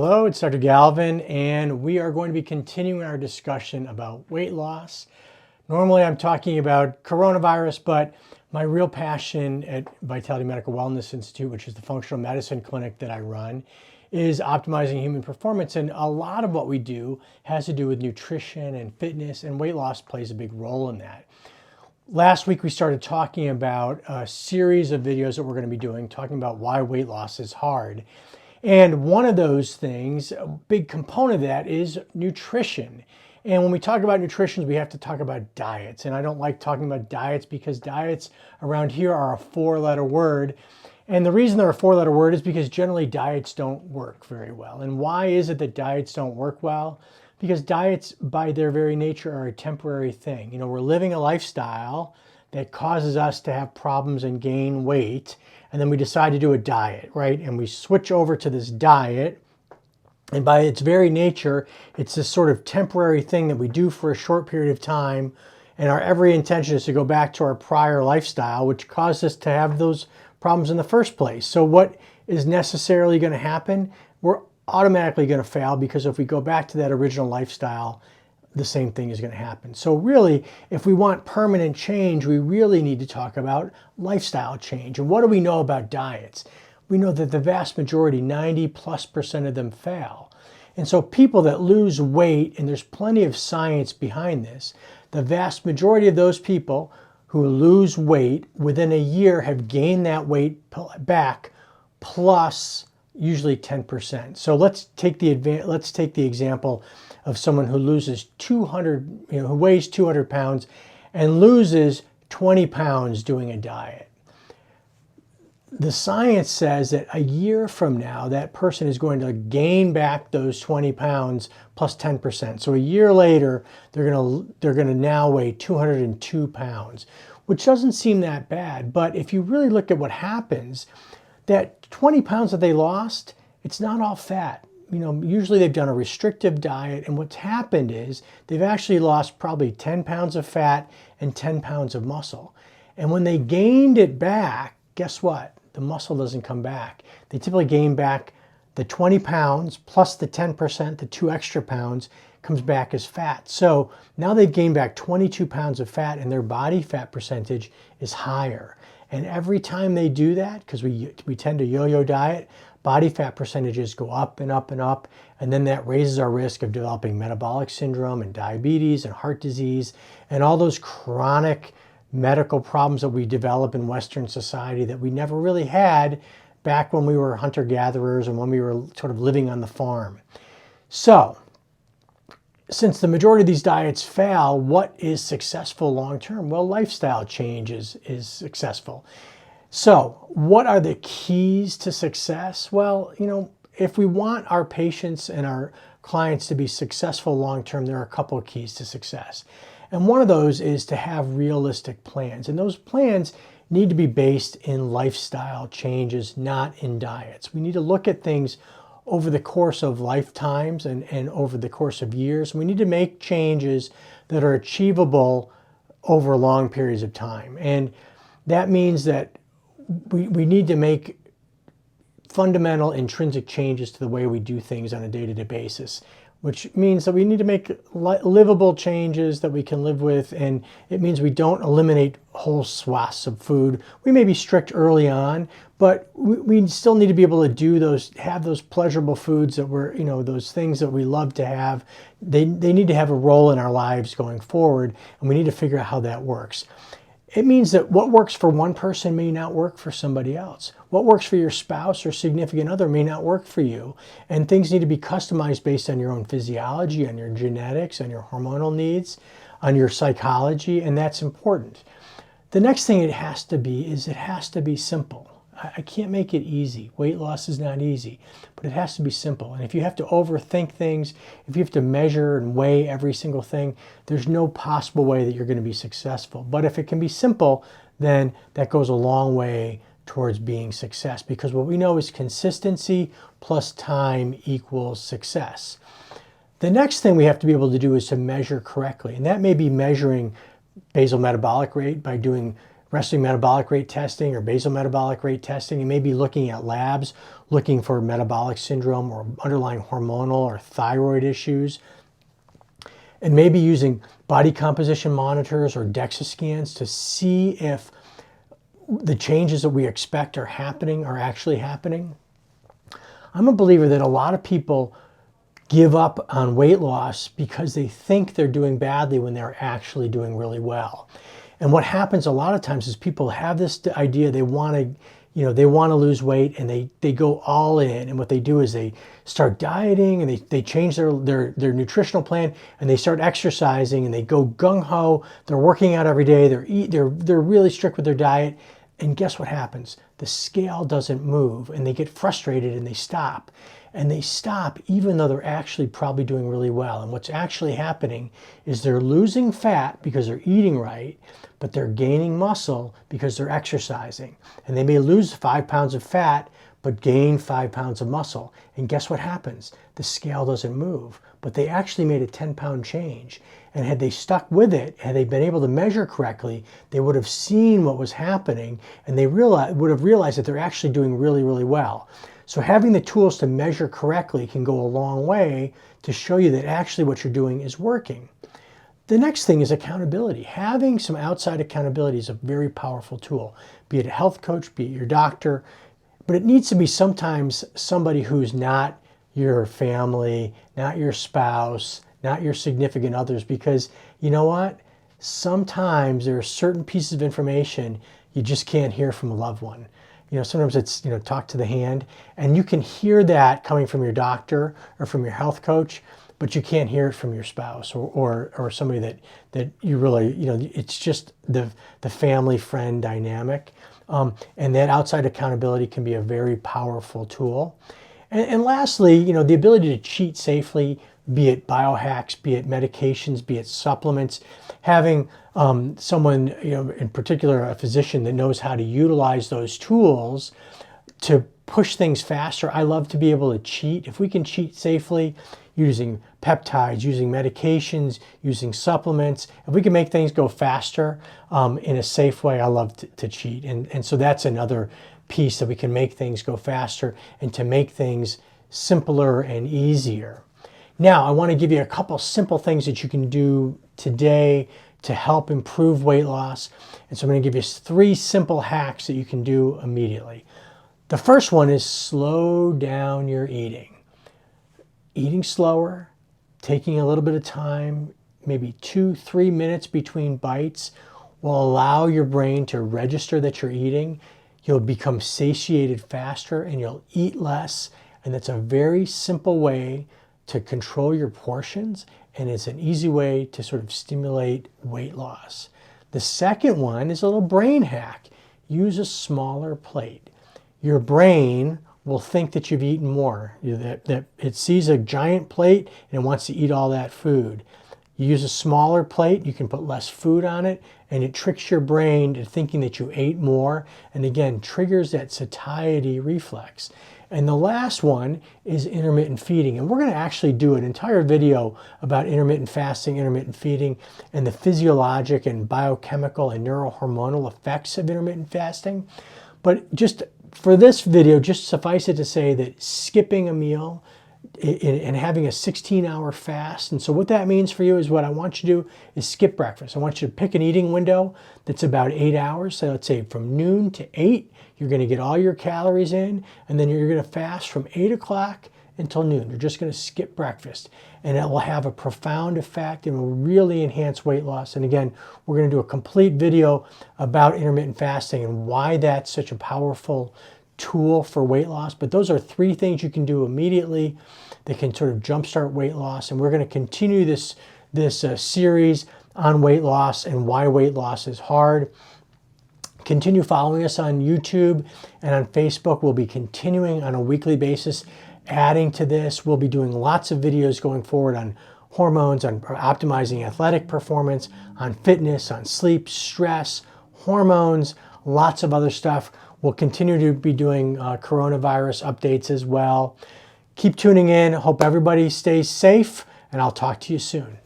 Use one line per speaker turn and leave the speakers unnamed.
Hello, it's Dr. Galvin, and we are going to be continuing our discussion about weight loss. Normally I'm talking about coronavirus, but my real passion at Vitality Medical Wellness Institute, which is the functional medicine clinic that I run, is optimizing human performance. And a lot of what we do has to do with nutrition and fitness, and weight loss plays a big role in that. Last week we started talking about a series of videos that we're going to be doing, talking about why weight loss is hard. And one of those things, a big component of that, is nutrition. And when we talk about nutrition, we have to talk about diets. And I don't like talking about diets because diets around here are a four-letter word. And the reason they're a four-letter word is because generally diets don't work very well. And why is it that diets don't work well? Because diets, by their very nature, are a temporary thing. You know, we're living a lifestyle that causes us to have problems and gain weight, and then we decide to do a diet, right? And we switch over to this diet, and by its very nature, it's this sort of temporary thing that we do for a short period of time, and our every intention is to go back to our prior lifestyle, which caused us to have those problems in the first place. So what is necessarily going to happen? We're automatically going to fail, because if we go back to that original lifestyle, the same thing is going to happen. So really, if we want permanent change, we really need to talk about lifestyle change. And what do we know about diets? We know that the vast majority, 90+% of them, fail. And so people that lose weight, and there's plenty of science behind this, the vast majority of those people who lose weight within a year have gained that weight back plus usually 10%. So let's take the example of someone who loses 200, who weighs 200 pounds and loses 20 pounds doing a diet. The science says that a year from now, that person is going to gain back those 20 pounds plus 10%. So a year later, they're going to now weigh 202 pounds, which doesn't seem that bad. But if you really look at what happens, that 20 pounds that they lost, it's not all fat. Usually they've done a restrictive diet, and what's happened is they've actually lost probably 10 pounds of fat and 10 pounds of muscle. And when they gained it back, guess what? The muscle doesn't come back. They typically gain back the 20 pounds plus the 10%, the 2 extra pounds, comes back as fat. So now they've gained back 22 pounds of fat, and their body fat percentage is higher. And every time they do that, because we tend to yo-yo diet, body fat percentages go up and up and up, and then that raises our risk of developing metabolic syndrome and diabetes and heart disease and all those chronic medical problems that we develop in Western society that we never really had back when we were hunter-gatherers and when we were sort of living on the farm. So, since the majority of these diets fail, what is successful long-term? Well, lifestyle change is successful. So what are the keys to success? Well, if we want our patients and our clients to be successful long-term, there are a couple of keys to success. And one of those is to have realistic plans. And those plans need to be based in lifestyle changes, not in diets. We need to look at things over the course of lifetimes and over the course of years. We need to make changes that are achievable over long periods of time. And that means that we need to make fundamental intrinsic changes to the way we do things on a day-to-day basis, which means that we need to make livable changes that we can live with, and it means we don't eliminate whole swaths of food. We may be strict early on, but we still need to be able to have those pleasurable foods that those things that we love to have. They need to have a role in our lives going forward, and we need to figure out how that works. It means that what works for one person may not work for somebody else. What works for your spouse or significant other may not work for you. And things need to be customized based on your own physiology, on your genetics, on your hormonal needs, on your psychology, and that's important. The next thing it has to be simple. I can't make it easy. Weight loss is not easy, but it has to be simple. And if you have to overthink things, if you have to measure and weigh every single thing, there's no possible way that you're going to be successful. But if it can be simple, then that goes a long way towards being success, because what we know is consistency plus time equals success. The next thing we have to be able to do is to measure correctly, and that may be measuring basal metabolic rate by doing resting metabolic rate testing or basal metabolic rate testing. You may be looking at labs, looking for metabolic syndrome or underlying hormonal or thyroid issues, and maybe using body composition monitors or DEXA scans to see if the changes that we expect are actually happening. I'm a believer that a lot of people give up on weight loss because they think they're doing badly when they're actually doing really well. And what happens a lot of times is people have this idea they want to lose weight, and they go all in. And what they do is they start dieting, and they change their nutritional plan, and they start exercising, and they go gung-ho. They're working out every day. They're really strict with their diet. And guess what happens? The scale doesn't move, and they get frustrated and they stop. And they stop even though they're actually probably doing really well. And what's actually happening is they're losing fat because they're eating right, but they're gaining muscle because they're exercising. And they may lose 5 pounds of fat, but gain 5 pounds of muscle. And guess what happens? The scale doesn't move, but they actually made a 10-pound change. And had they stuck with it, had they been able to measure correctly, they would have seen what was happening, and they would have realized that they're actually doing really, really well. So having the tools to measure correctly can go a long way to show you that actually what you're doing is working. The next thing is accountability. Having some outside accountability is a very powerful tool, be it a health coach, be it your doctor, but it needs to be sometimes somebody who's not your family, not your spouse, not your significant others, because you know what? Sometimes there are certain pieces of information you just can't hear from a loved one. Sometimes it's, talk to the hand, and you can hear that coming from your doctor or from your health coach, but you can't hear it from your spouse or somebody that you really, it's just the family friend dynamic. And that outside accountability can be a very powerful tool. And lastly, the ability to cheat safely, be it biohacks, be it medications, be it supplements, having someone, in particular a physician that knows how to utilize those tools to push things faster. I love to be able to cheat. If we can cheat safely using peptides, using medications, using supplements, if we can make things go faster in a safe way, I love to cheat. And so that's another piece, that we can make things go faster and to make things simpler and easier. Now, I want to give you a couple simple things that you can do today to help improve weight loss. And so I'm going to give you 3 simple hacks that you can do immediately. The first one is slow down your eating. Eating slower, taking a little bit of time, maybe 2-3 minutes between bites, will allow your brain to register that you're eating. You'll become satiated faster and you'll eat less. And that's a very simple way to control your portions, and it's an easy way to sort of stimulate weight loss. The second one is a little brain hack. Use a smaller plate. Your brain will think that you've eaten more, that it sees a giant plate and it wants to eat all that food. You use a smaller plate, you can put less food on it, and it tricks your brain to thinking that you ate more, and again, triggers that satiety reflex. And the last one is intermittent feeding. And we're going to actually do an entire video about intermittent fasting, intermittent feeding, and the physiologic and biochemical and neurohormonal effects of intermittent fasting. But just for this video, just suffice it to say that skipping a meal and having a 16-hour fast. And so what that means for you is, what I want you to do is skip breakfast. I want you to pick an eating window that's about 8 hours. So let's say from noon to 8, you're going to get all your calories in, and then you're going to fast from 8 o'clock until noon. You're just going to skip breakfast, and it will have a profound effect and will really enhance weight loss. And again, we're going to do a complete video about intermittent fasting and why that's such a powerful tool for weight loss. But those are 3 things you can do immediately that can sort of jumpstart weight loss. And we're going to continue this series on weight loss and why weight loss is hard. Continue following us on YouTube and on Facebook. We'll be continuing on a weekly basis, adding to this. We'll be doing lots of videos going forward on hormones, on optimizing athletic performance, on fitness, on sleep, stress, hormones, lots of other stuff. We'll continue to be doing coronavirus updates as well. Keep tuning in. Hope everybody stays safe, and I'll talk to you soon.